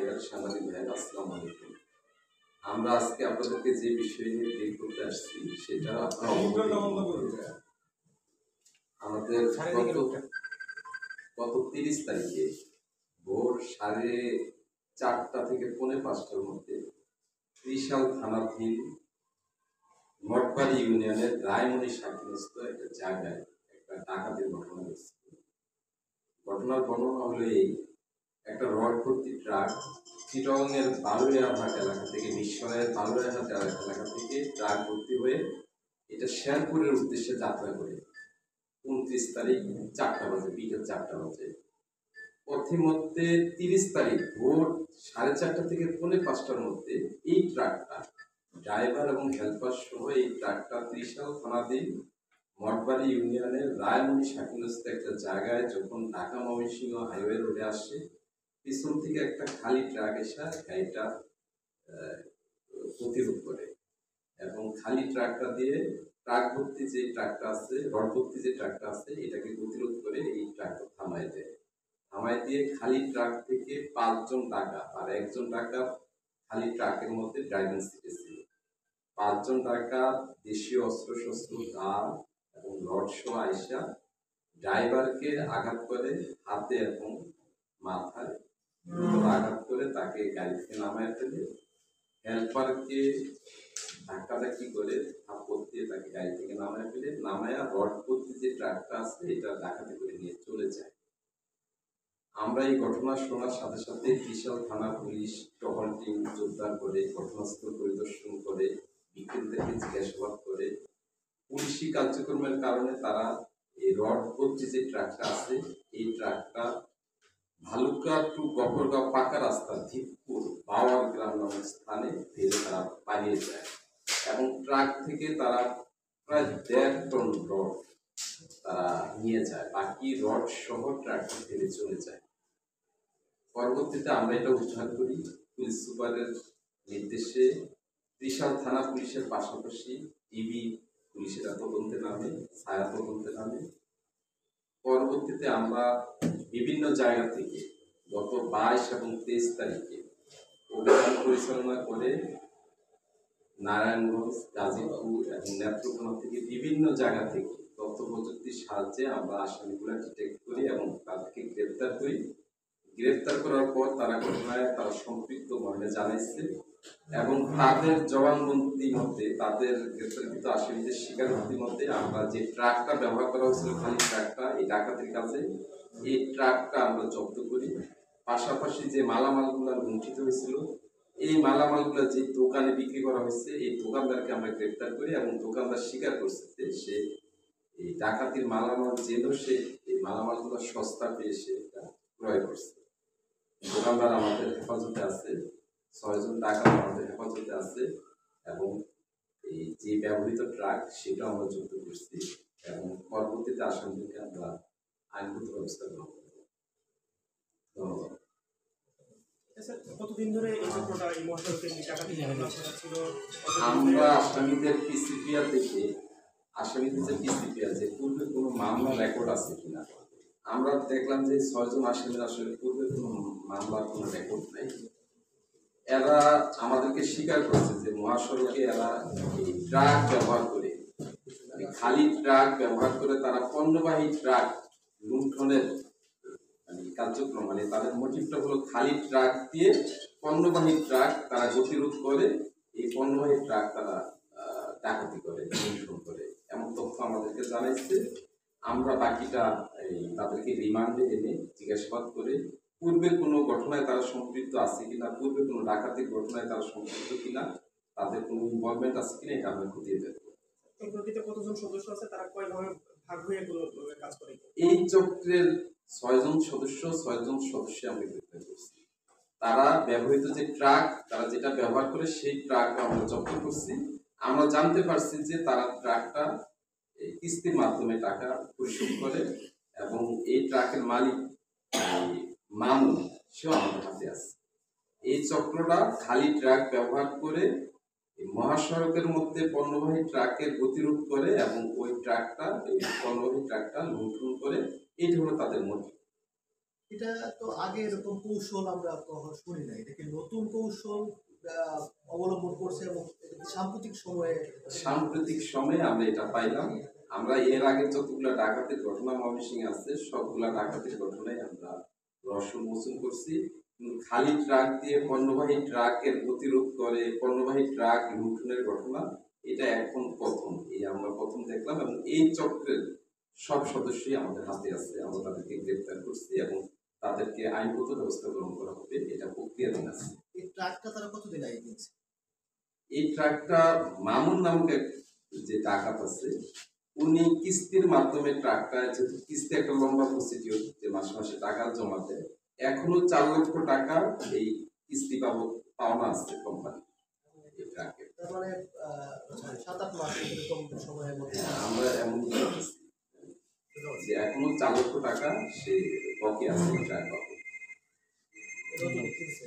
ভাইয়ের, সাংবাদিক ভাইয়ের, আসসালামু আলাইকুম। আমরা আজকে আপনাদেরকে যে বিষয় নিয়ে ব্রিফ করতে আসছি সেটা আমাদের গত 30 তারিখে ভোর 4:30 থেকে 4:45টার মধ্যে ত্রিশাল থানাধীন মঠবাড়ি ইউনিয়নের রায়মণি শাকিনস্থ একটা জায়গায় একটা ডাকাতির ঘটনা ঘটছে। ঘটনার বর্ণনা হলো এই: একটা রড ভর্তি ট্রাক চিটংয়ের বালুয়াঘাট এলাকা থেকে, মিশরের বালুয়াঘাট এলাকা থেকে ট্রাক ভর্তি হয়ে এটা শেরপুরের উদ্দেশ্যে যাত্রা করে 29 তারিখ 4টা বাজে, বিকেল 4টা বাজে। পথিমধ্যে 30 তারিখ ভোর 4:30 থেকে 4:45টার মধ্যে এই ট্রাকটা ড্রাইভার এবং হেল্পার সহ এই ট্রাকটা ত্রিশাল থানাধীন মঠবাড়ি ইউনিয়নের রায়মণি শাকিনস্থ একটা জায়গায় যখন ঢাকা ময়মনসিংহ হাইওয়ে রোডে আসে, পিছন থেকে একটা খালি ট্রাক এসে গাড়িটা প্রতিরোধ করে এবং খালি ট্রাকটা দিয়ে ট্রাক ভর্তি যে ট্রাকটা আছে, রড ভর্তি যে ট্রাকটা আছে, এটাকে প্রতিরোধ করে এই ট্রাকটা থামায় দেয়। থামায় দিয়ে খালি ট্রাক থেকে 5 জন ডাকাত আর 1 জন ডাকাত খালি ট্রাকের মধ্যে ড্রাইভিং সিটে ছিল। 5 জন ডাকাত দেশীয় অস্ত্রশস্ত্র, দাঁড় এবং রড সহ আইসা ড্রাইভারকে আঘাত করে, হাতে এবং মাথায় আঘাত করে তাকে গাড়ি থেকে নামায় ফেলে। হেল্পারকে ধাক্কাধাক্কি করে থাপ্পড় দিয়ে তাকে গাড়ি থেকে নামায় ফেলে, নামায়া রড ভর্তি যে ট্রাকটা আছে এটা ডাকাতি করে নিয়ে চলে যায়। আমরা এই ঘটনা শোনার সাথে সাথে ত্রিশাল থানা পুলিশ টহল টিম জোরদার করে ঘটনাস্থল পরিদর্শন করে বিক্রেতাকে জিজ্ঞাসাবাদ করে পুলিশি কার্যক্রমের কারণে তারা এই রড ভর্তি যে ট্রাকটা আছে এই ট্রাকটা ভালুকা টু গফরগাঁও পাকা রাস্তা ধিকপুর বাওয়ার গ্রাম নামক স্থানে ফেলে তারা পালিয়ে যায় এবং ট্রাক থেকে তারা প্রায় 1.5 টন রড তারা নিয়ে যায়। বাকি রড সহ ট্রাকটা ফেলে চলে যায়। পরবর্তীতে আমরা এটা উদ্ধার করি পুলিশ সুপারের নির্দেশে। ত্রিশাল থানা পুলিশের পাশাপাশি ডিবি পুলিশেরা তদন্তে নামে, ছায়া তদন্তে নামে। পরবর্তীতে আমরা বিভিন্ন জায়গা থেকে গত 22 এবং 23 তারিখে অভিযান পরিচালনা করে নারায়ণগঞ্জ, গাজীপুর এবং নেত্রকোনা থেকে বিভিন্ন জায়গা থেকে তথ্য প্রযুক্তির সাহায্যে আমরা আসামিগুলো ডিটেক্ট করি এবং তাদেরকে গ্রেপ্তার করি। গ্রেপ্তার করার পর তারা ঘটনায় তারা সম্পৃক্ত মর্মে জানাইছে এবং তাদের জবানবন্দির মধ্যে, তাদের গ্রেপ্তারকৃত আসামিদের স্বীকারোক্তির মধ্যে আমরা যে ট্রাকটা ব্যবহার করা হয়েছিল, খালি ট্রাকটা এই ডাকাতির কাজে, এই ট্রাকটা আমরা জব্দ করি। পাশাপাশি যে মালামালগুলো লুণ্ঠিত হয়েছিল এই মালামালগুলো যে দোকানে বিক্রি করা হয়েছে এই দোকানদারকে আমরা গ্রেপ্তার করি এবং দোকানদার স্বীকার করছে যে সে এই ডাকাতির মালামাল জেনেও সে এই মালামালগুলো সস্তা পেয়ে সে এটা ক্রয় করছে। দোকানদার আমাদের হেফাজতে আছে, 6 জন ডাকাত আমাদের হেফাজতে আছে এবং এই যে ব্যবহৃত ট্রাক সেটাও আমরা যুক্ত করছি এবং পরবর্তীতে আসামিদেরকে আমরা আইনগত ব্যবস্থা গ্রহণ করব। ধন্যবাদ। কতদিন ধরে এই চক্রটা এই মহাসড়কে ডাকাতি ছিল? আমরা আসামিদের পিসিপিআর দেখে, আসামিদের যে পিসিপিআর যে পূর্বে কোনো মামলা রেকর্ড আছে কিনা আমরা দেখলাম যে 6 জন আসামির আসলে পূর্বে কোনো মামলার কোনো রেকর্ড নেই। এরা আমাদেরকে স্বীকার করছে যে মহাসড়কে এরা এই ট্রাক ব্যবহার করে, খালি ট্রাক ব্যবহার করে তারা পণ্যবাহী ট্রাক লুণ্ঠনের কার্যক্রম, মানে তাদের মোটিভটা হলো খালি ট্রাক দিয়ে পণ্যবাহী ট্রাক তারা গতিরোধ করে, এই পণ্যবাহী ট্রাক তারা ডাকাতি করে, লুণ্ঠন করে, এমন তথ্য আমাদেরকে জানাইছে। আমরা বাকিটা তাদেরকে রিমান্ডে এনে জিজ্ঞাসাবাদ করে পূর্বের কোনো ঘটনায় তারা সম্পৃক্ত আছে কিনা, পূর্বে কোনো ডাকাতির ঘটনায় তারা সম্পৃক্ত কিনা, তাদের কোনো ইনভলভমেন্ট আছে কিনা এটা আমরা খতিয়ে দেখব। এই প্রকৃতিতে কতজন সদস্য আছে, তারা কয়ভাবে ভাগ হয়ে কাজ করে? এই চক্রের 6 জন সদস্য, 6 জন সদস্য আমরা গ্রেপ্তার করছি। তারা ব্যবহৃত যে ট্রাক তারা যেটা ব্যবহার করে সেই ট্রাক আমরা জব্দ করছি। আমরা জানতে পারছি যে তারা ট্রাকটা কিস্তির মাধ্যমে টাকা পরিশোধ করে এবং এই ট্রাকের মালিক মামুন সেও আমাদের হাতে আছে। এই চক্রটা খালি ট্রাক ব্যবহার করে মহাসড়কের মধ্যে পণ্যবাহী ট্রাকের গতিরোধ করে এবং ওই ট্রাকটা, এই পণ্যবাহী ট্রাকটা লুণ্ঠন করে, এইটা হলো তাদের মোটিভ। এটা তো আগে এরকম কৌশল আমরা কখনো শুনি নাই, এটা কি নতুন কৌশল অবলম্বন করছে এবং এটা কি সাম্প্রতিক সময়ে আমরা এটা পাইলাম। আমরা এর আগে যতগুলা ডাকাতির ঘটনা ময়মনসিংহে আছে সবগুলা ডাকাতির ঘটনায় আমরা রহস্য উন্মোচন করছি। কিন্তু খালি ট্রাক দিয়ে পণ্যবাহী ট্রাকের প্রতিরোধ করে পণ্যবাহী ট্রাক লুণ্ঠনের ঘটনা এটা এখন প্রথম, এই আমরা প্রথম দেখলাম এবং এই চক্রের সব সদস্যই আমাদের হাতে আছে। আমরা তাদেরকে গ্রেপ্তার করছি এবং তাদেরকে আইনগত ব্যবস্থা গ্রহণ করা হবে, এটা প্রক্রিয়াধীন আছে। এই ট্রাকটা তারা কতদিন আগে কিনছে? এই ট্রাকটা মামুন নামক এক যে ডাকাত আছে উনি কিস্তির মাধ্যমে ট্রাকটা, যেহেতু কিস্তি একটা লম্বা প্রসিডিওর যে মাসে মাসে টাকা জমা দেয়, এখনো 4 লক্ষ টাকা এই কিস্তি বাবদ পাওনা আছে কোম্পানি এই ট্রাকের। তার মানে 7-8 মাস এরকম সময়ের মধ্যে। আমরা এমন দেখেছি যে এখনো 4 লক্ষ টাকা সে বকেয়া আছে এই ট্রাক বাবদ। নতুন কিনছে।